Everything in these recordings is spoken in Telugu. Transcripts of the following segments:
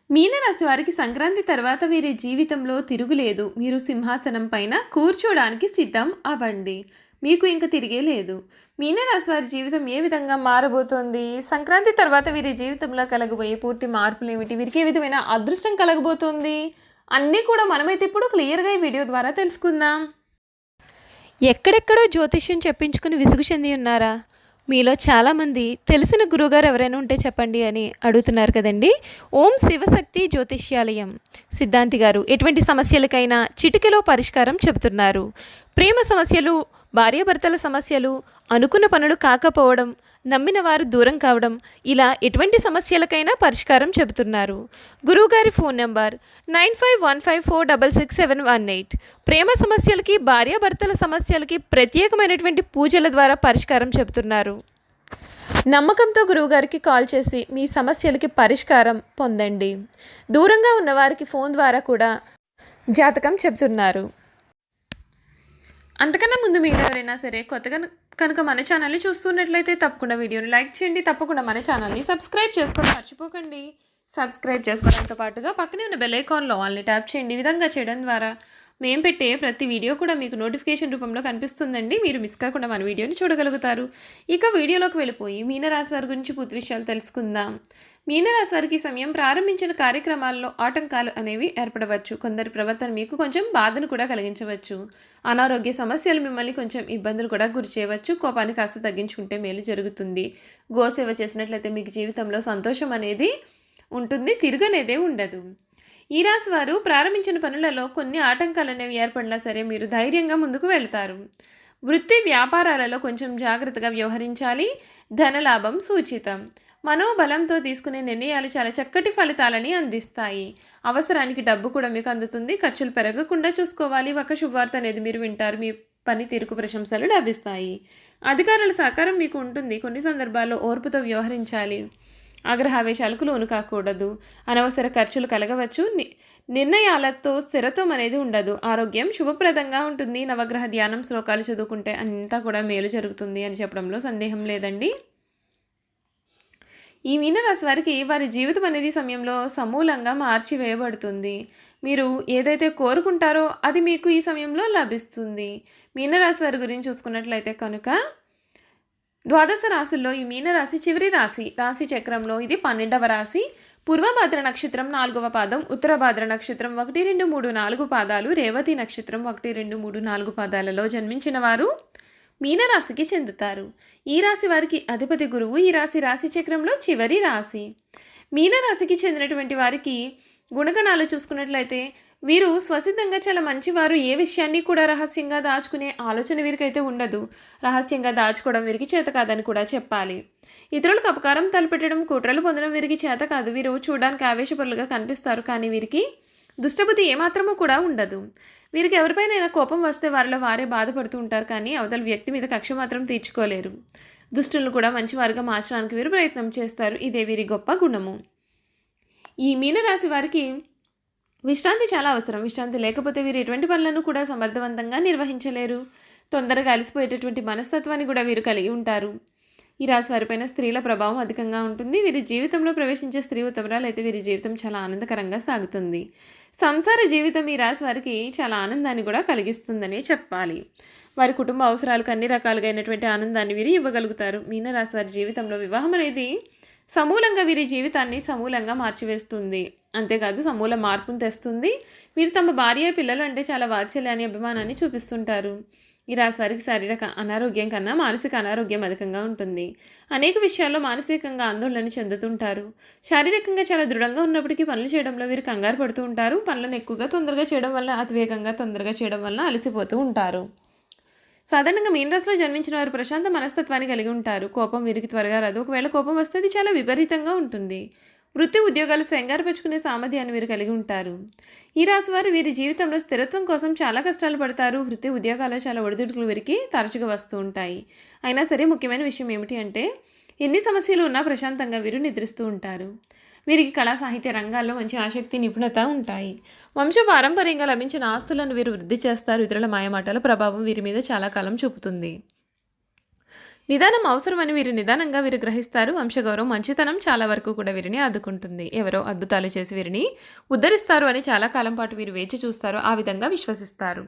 మీనరాశి వారికి సంక్రాంతి తర్వాత వీరి జీవితంలో తిరుగులేదు. మీరు సింహాసనం పైన కూర్చోడానికి సిద్ధం అవ్వండి. మీకు ఇంక తిరిగే లేదు. మీనరాశి వారి జీవితం ఏ విధంగా మారబోతోంది? సంక్రాంతి తర్వాత వీరి జీవితంలో కలగబోయే పూర్తి మార్పులు ఏమిటి? వీరికి ఏ విధమైన అదృష్టం కలగబోతోంది? అన్నీ కూడా మనమైతే ఇప్పుడు క్లియర్‌గా ఈ వీడియో ద్వారా తెలుసుకుందాం. ఎక్కడెక్కడో జ్యోతిష్యం చెప్పించుకుని విసుగు చెంది ఉన్నారా? మీలో చాలామంది తెలిసిన గురువుగారు ఎవరైనా ఉంటే చెప్పండి అని అడుగుతున్నారు కదండి. ఓం శివశక్తి జ్యోతిష్యాలయం సిద్ధాంతి గారు ఎటువంటి సమస్యలకైనా చిటికెలో పరిష్కారం చెబుతున్నారు. ప్రేమ సమస్యలు, భార్యాభర్తల సమస్యలు, అనుకున్న పనులు కాకపోవడం, నమ్మిన వారు దూరం కావడం, ఇలా ఎటువంటి సమస్యలకైనా పరిష్కారం చెబుతున్నారు. గురువుగారి ఫోన్ నంబర్ 9515466718. ప్రేమ సమస్యలకి, భార్యాభర్తల సమస్యలకి ప్రత్యేకమైనటువంటి పూజల ద్వారా పరిష్కారం చెబుతున్నారు. నమ్మకంతో గురువుగారికి కాల్ చేసి మీ సమస్యలకి పరిష్కారం పొందండి. దూరంగా ఉన్నవారికి ఫోన్ ద్వారా కూడా జాతకం చెబుతున్నారు. అంతకన్నా ముందు మీరు ఎవరైనా సరే కొత్తగా కనుక మన ఛానల్ని చూస్తున్నట్లయితే తప్పకుండా వీడియోని లైక్ చేయండి. తప్పకుండా మన ఛానల్ని సబ్స్క్రైబ్ చేసుకోవడం మర్చిపోకండి. సబ్స్క్రైబ్ చేసుకోవడంతో పాటుగా పక్కనే ఉన్న బెల్ ఐకాన్లో ఆల్ని ట్యాప్ చేయండి. ఈ విధంగా చేయడం ద్వారా మేము పెట్టే ప్రతి వీడియో కూడా మీకు నోటిఫికేషన్ రూపంలో కనిపిస్తుందండి. మీరు మిస్ కాకుండా మన వీడియోని చూడగలుగుతారు. ఇక వీడియోలోకి వెళ్ళిపోయి మీనరాశి వారి గురించి పూర్తి విషయాలు తెలుసుకుందాం. మీనరాశి వారికి సమయం ప్రారంభించిన కార్యక్రమాల్లో ఆటంకాలు అనేవి ఏర్పడవచ్చు. కొందరి ప్రవర్తన మీకు కొంచెం బాధను కూడా కలిగించవచ్చు. అనారోగ్య సమస్యలు మిమ్మల్ని కొంచెం ఇబ్బందులు కూడా గురి చేయవచ్చు. కోపాన్ని కాస్త తగ్గించుకుంటే మేలు జరుగుతుంది. గోసేవ చేసినట్లయితే మీకు జీవితంలో సంతోషం అనేది ఉంటుంది, తిరుగనేదే ఉండదు. ఈ రాశి వారు ప్రారంభించిన పనులలో కొన్ని ఆటంకాలు అనేవి ఏర్పడినా సరే మీరు ధైర్యంగా ముందుకు వెళ్తారు. వృత్తి వ్యాపారాలలో కొంచెం జాగ్రత్తగా వ్యవహరించాలి. ధనలాభం సూచితం. మనోబలంతో తీసుకునే నిర్ణయాలు చాలా చక్కటి ఫలితాలని అందిస్తాయి. అవసరానికి డబ్బు కూడా మీకు అందుతుంది. ఖర్చులు పెరగకుండా చూసుకోవాలి. ఒక శుభవార్త అనేది మీరు వింటారు. మీ పనితీరుకు ప్రశంసలు లభిస్తాయి. అధికారుల సహకారం మీకు ఉంటుంది. కొన్ని సందర్భాల్లో ఓర్పుతో వ్యవహరించాలి. ఆగ్రహావేశాలకు లోను కాకూడదు. అనవసర ఖర్చులు కలగవచ్చు. నిర్ణయాలతో స్థిరత్వం అనేది ఉండదు. ఆరోగ్యం శుభప్రదంగా ఉంటుంది. నవగ్రహ ధ్యానం శ్లోకాలు చదువుకుంటే అంతా కూడా మేలు జరుగుతుంది అని చెప్పడంలో సందేహం లేదండి. ఈ మీనరాశి వారికి వారి జీవితం అనేది సమయంలో సమూలంగా మార్చివేయబడుతుంది. మీరు ఏదైతే కోరుకుంటారో అది మీకు ఈ సమయంలో లభిస్తుంది. మీనరాశి వారి గురించి చూసుకున్నట్లయితే కనుక ద్వాదశ రాశుల్లో ఈ మీనరాశి చివరి రాశి. రాశి చక్రంలో ఇది 12వ రాశి. పూర్వభాద్ర నక్షత్రం 4వ పాదం, ఉత్తరభాద్ర నక్షత్రం 1, 2, 3, 4 పాదాలు, రేవతి నక్షత్రం 1, 2, 3, 4 పాదాలలో జన్మించిన వారు మీనరాశికి చెందుతారు. ఈ రాశి వారికి అధిపతి గురువు. ఈ రాశి చక్రంలో చివరి రాశి. మీనరాశికి చెందినటువంటి వారికి గుణగణాలు చూసుకున్నట్లయితే వీరు స్వసిద్ధంగా చాలా మంచివారు. ఏ విషయాన్ని కూడా రహస్యంగా దాచుకునే ఆలోచన వీరికైతే ఉండదు. రహస్యంగా దాచుకోవడం వీరికి చేత కాదని కూడా చెప్పాలి. ఇతరులకు అపకారం తలపెట్టడం, కుట్రలు పొందడం వీరికి చేత కాదు. వీరు చూడడానికి ఆవేశపరులుగా కనిపిస్తారు, కానీ వీరికి దుష్టబుద్ధి ఏమాత్రమూ కూడా ఉండదు. వీరికి ఎవరిపైనైనా కోపం వస్తే వారిలో వారే బాధపడుతూ ఉంటారు, కానీ అవతల వ్యక్తి మీద కక్ష మాత్రం తీర్చుకోలేరు. దుష్టులను కూడా మంచివారుగా మార్చడానికి వీరు ప్రయత్నం చేస్తారు. ఇదే వీరి గొప్ప గుణము. ఈ మీనరాశి వారికి విశ్రాంతి చాలా అవసరం. విశ్రాంతి లేకపోతే వీరు ఎటువంటి పనులను కూడా సమర్థవంతంగా నిర్వహించలేరు. తొందరగా అలసిపోయేటటువంటి మనస్తత్వాన్ని కూడా వీరు కలిగి ఉంటారు. ఈ రాశి వారిపైన స్త్రీల ప్రభావం అధికంగా ఉంటుంది. వీరి జీవితంలో ప్రవేశించే స్త్రీ ఉత్తమరాలు అయితే వీరి జీవితం చాలా ఆనందకరంగా సాగుతుంది. సంసార జీవితం ఈ రాశి వారికి చాలా ఆనందాన్ని కూడా కలిగిస్తుందని చెప్పాలి. వారి కుటుంబ అవసరాలకు అన్ని రకాలుగా అయినటువంటి ఆనందాన్ని వీరు ఇవ్వగలుగుతారు. మీనరాశి వారి జీవితంలో వివాహం అనేది సమూలంగా వీరి జీవితాన్ని సమూలంగా మార్చివేస్తుంది. అంతేకాదు సమూల మార్పును తెస్తుంది. వీరు తమ భార్య, పిల్లలు అంటే చాలా వాత్సల్యాన్ని, అభిమానాన్ని చూపిస్తుంటారు. ఈ రాశి వారికి శారీరక అనారోగ్యం కన్నా మానసిక అనారోగ్యం అధికంగా ఉంటుంది. అనేక విషయాల్లో మానసికంగా ఆందోళన చెందుతుంటారు. శారీరకంగా చాలా దృఢంగా ఉన్నప్పటికీ పనులు చేయడంలో వీరు కంగారు పడుతూ ఉంటారు. పనులను ఎక్కువగా తొందరగా చేయడం వల్ల, అతివేగంగా తొందరగా చేయడం వల్ల అలసిపోతూ ఉంటారు. సాధారణంగా మీనరాశిలో జన్మించిన వారు ప్రశాంత మనస్తత్వాన్ని కలిగి ఉంటారు. కోపం వీరికి త్వరగా రాదు. ఒకవేళ కోపం వస్తే అది చాలా విపరీతంగా ఉంటుంది. వృత్తి ఉద్యోగాలు స్వయంగారపరుచుకునే సామర్థ్యాన్ని వీరు కలిగి ఉంటారు. ఈ రాశి వారు వీరి జీవితంలో స్థిరత్వం కోసం చాలా కష్టాలు పడతారు. వృత్తి ఉద్యోగాల్లో చాలా ఒడిదుడుకులు వీరికి తరచుగా వస్తూ ఉంటాయి. అయినా సరే ముఖ్యమైన విషయం ఏమిటి అంటే ఎన్ని సమస్యలు ఉన్నా ప్రశాంతంగా వీరు నిద్రిస్తూ ఉంటారు. వీరికి కళా సాహిత్య రంగాల్లో మంచి ఆసక్తి, నిపుణత ఉంటాయి. వంశపారంపర్యంగా లభించిన ఆస్తులను వీరు వృద్ధి చేస్తారు. ఇతరుల మాయమాటల ప్రభావం వీరి మీద చాలా కాలం చూపుతుంది. నిదానం అవసరమని నిదానంగా వీరు గ్రహిస్తారు. వంశగౌరవం, మంచితనం చాలా వరకు కూడా వీరిని ఆదుకుంటుంది. ఎవరో అద్భుతాలు చేసి వీరిని ఉద్ధరిస్తారు అని చాలా కాలం పాటు వీరు వేచి చూస్తారు. ఆ విధంగా విశ్వసిస్తారు.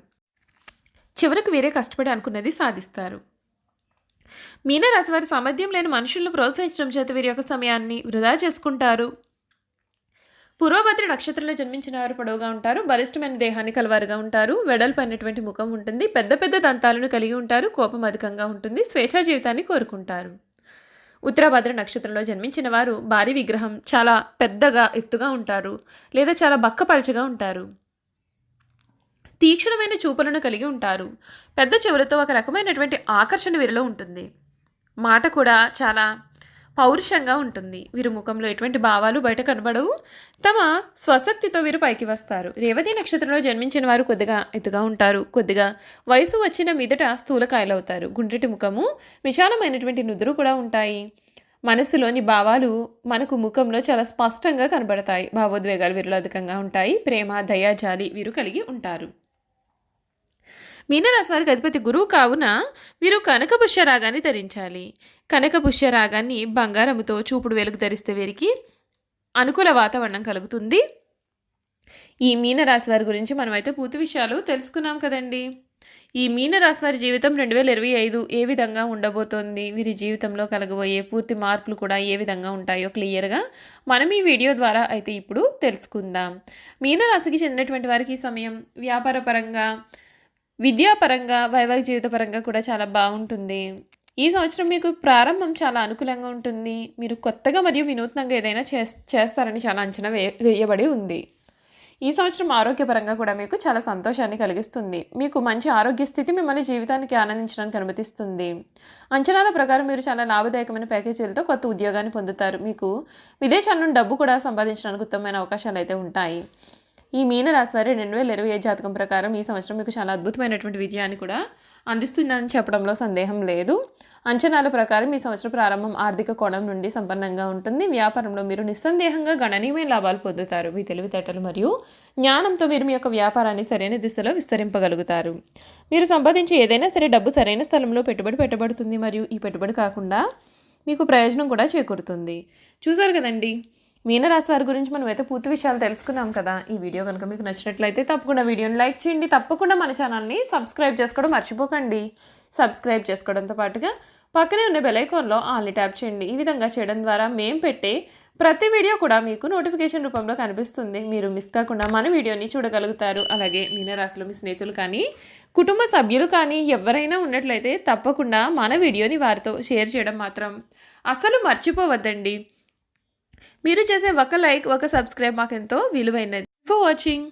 చివరకు వీరే కష్టపడి అనుకున్నది సాధిస్తారు. మీనరాశి వారి సామర్థ్యం లేని మనుషులను ప్రోత్సహించడం చేత వీరి యొక్క సమయాన్ని వృధా చేసుకుంటారు. పూర్వభద్ర నక్షత్రంలో జన్మించిన వారు పొడవుగా ఉంటారు. బలిష్టమైన దేహాన్ని కలవారుగా ఉంటారు. వెడల్పైనటువంటి ముఖం ఉంటుంది. పెద్ద పెద్ద దంతాలను కలిగి ఉంటారు. కోపం అధికంగా ఉంటుంది. స్వేచ్ఛా జీవితాన్ని కోరుకుంటారు. ఉత్తరాభద్ర నక్షత్రంలో జన్మించిన వారు భారీ విగ్రహం, చాలా పెద్దగా ఎత్తుగా ఉంటారు లేదా చాలా బక్కపలచగా ఉంటారు. తీక్షణమైన చూపులను కలిగి ఉంటారు. పెద్ద చెవులతో ఒక రకమైనటువంటి ఆకర్షణ వీరిలో ఉంటుంది. మాట కూడా చాలా పౌరుషంగా ఉంటుంది. వీరి ముఖంలో ఎటువంటి భావాలు బయట కనబడవు. తమ స్వశక్తితో వీరు పైకి వస్తారు. రేవతి నక్షత్రంలో జన్మించిన వారు కొద్దిగా ఎత్తుగా ఉంటారు. కొద్దిగా వయసు వచ్చిన మీదట స్థూలకాయలవుతారు. గుండ్రటి ముఖము, విశాలమైనటువంటి నుదురు కూడా ఉంటాయి. మనసులోని భావాలు మనకు ముఖంలో చాలా స్పష్టంగా కనబడతాయి. భావోద్వేగాలు వీరిలో అధికంగా ఉంటాయి. ప్రేమ, దయ, జాలి వీరు కలిగి ఉంటారు. మీనరాశి వారికి అధిపతి గురువు కావున వీరు కనక పుష్యరాగాన్ని ధరించాలి. కనక పుష్యరాగాన్ని బంగారముతో చూపుడు వెలుగు ధరిస్తే వీరికి అనుకూల వాతావరణం కలుగుతుంది. ఈ మీనరాశి వారి గురించి మనమైతే పూర్తి విషయాలు తెలుసుకున్నాం కదండి. ఈ మీనరాశి వారి జీవితం 2025 ఏ విధంగా ఉండబోతోంది, వీరి జీవితంలో కలగబోయే పూర్తి మార్పులు కూడా ఏ విధంగా ఉంటాయో క్లియర్గా మనం ఈ వీడియో ద్వారా అయితే ఇప్పుడు తెలుసుకుందాం. మీనరాశికి చెందినటువంటి వారికి ఈ సమయం వ్యాపార పరంగా, విద్యాపరంగా, వైవాహిక జీవిత పరంగా కూడా చాలా బాగుంటుంది. ఈ సంవత్సరం మీకు ప్రారంభం చాలా అనుకూలంగా ఉంటుంది. మీరు కొత్తగా మరియు వినూత్నంగా ఏదైనా చేస్తారని చాలా అంచనా వేయబడి ఉంది. ఈ సంవత్సరం ఆరోగ్యపరంగా కూడా మీకు చాలా సంతోషాన్ని కలిగిస్తుంది. మీకు మంచి ఆరోగ్య స్థితి మిమ్మల్ని జీవితానికి ఆనందించడానికి అనుమతిస్తుంది. అంచనాల ప్రకారం మీరు చాలా లాభదాయకమైన ప్యాకేజీలతో కొత్త ఉద్యోగాన్ని పొందుతారు. మీకు విదేశాల నుండి డబ్బు కూడా సంపాదించడానికి ఉత్తమమైన అవకాశాలు అయితే ఉంటాయి. ఈ మీనరాశి వారి 2025 జాతకం ప్రకారం ఈ సంవత్సరం మీకు చాలా అద్భుతమైనటువంటి విజయాన్ని కూడా అందిస్తుందని చెప్పడంలో సందేహం లేదు. అంచనాల ప్రకారం ఈ సంవత్సరం ప్రారంభం ఆర్థిక కోణం నుండి సంపన్నంగా ఉంటుంది. వ్యాపారంలో మీరు నిస్సందేహంగా గణనీయమైన లాభాలు పొందుతారు. మీ తెలివితేటలు మరియు జ్ఞానంతో మీరు మీ యొక్క వ్యాపారాన్ని సరైన దిశలో విస్తరింపగలుగుతారు. మీరు సంపాదించి ఏదైనా సరే డబ్బు సరైన స్థలంలో పెట్టుబడి పెట్టబడుతుంది మరియు ఈ పెట్టుబడి కాకుండా మీకు ప్రయోజనం కూడా చేకూరుతుంది. చూసారు కదండి, మీనరాశి వారి గురించి మనం అయితే పూర్తి విషయాలు తెలుసుకున్నాం కదా. ఈ వీడియో కనుక మీకు నచ్చినట్లయితే తప్పకుండా వీడియోని లైక్ చేయండి. తప్పకుండా మన ఛానల్ని సబ్స్క్రైబ్ చేసుకోవడం మర్చిపోకండి. సబ్స్క్రైబ్ చేసుకోవడంతో పాటుగా పక్కనే ఉన్న బెల్ ఐకాన్లో ఆల్ని ట్యాప్ చేయండి. ఈ విధంగా చేయడం ద్వారా మేము పెట్టే ప్రతి వీడియో కూడా మీకు నోటిఫికేషన్ రూపంలో కనిపిస్తుంది. మీరు మిస్ కాకుండా మన వీడియోని చూడగలుగుతారు. అలాగే మీనరాశిలో మీ స్నేహితులు కానీ, కుటుంబ సభ్యులు కానీ ఎవరైనా ఉన్నట్లయితే తప్పకుండా మన వీడియోని వారితో షేర్ చేయడం మాత్రం అస్సలు మర్చిపోవద్దండి. మీరు చేసే ఒక లైక్, ఒక సబ్స్క్రైబ్ మాకెంతో విలువైనది. For watching.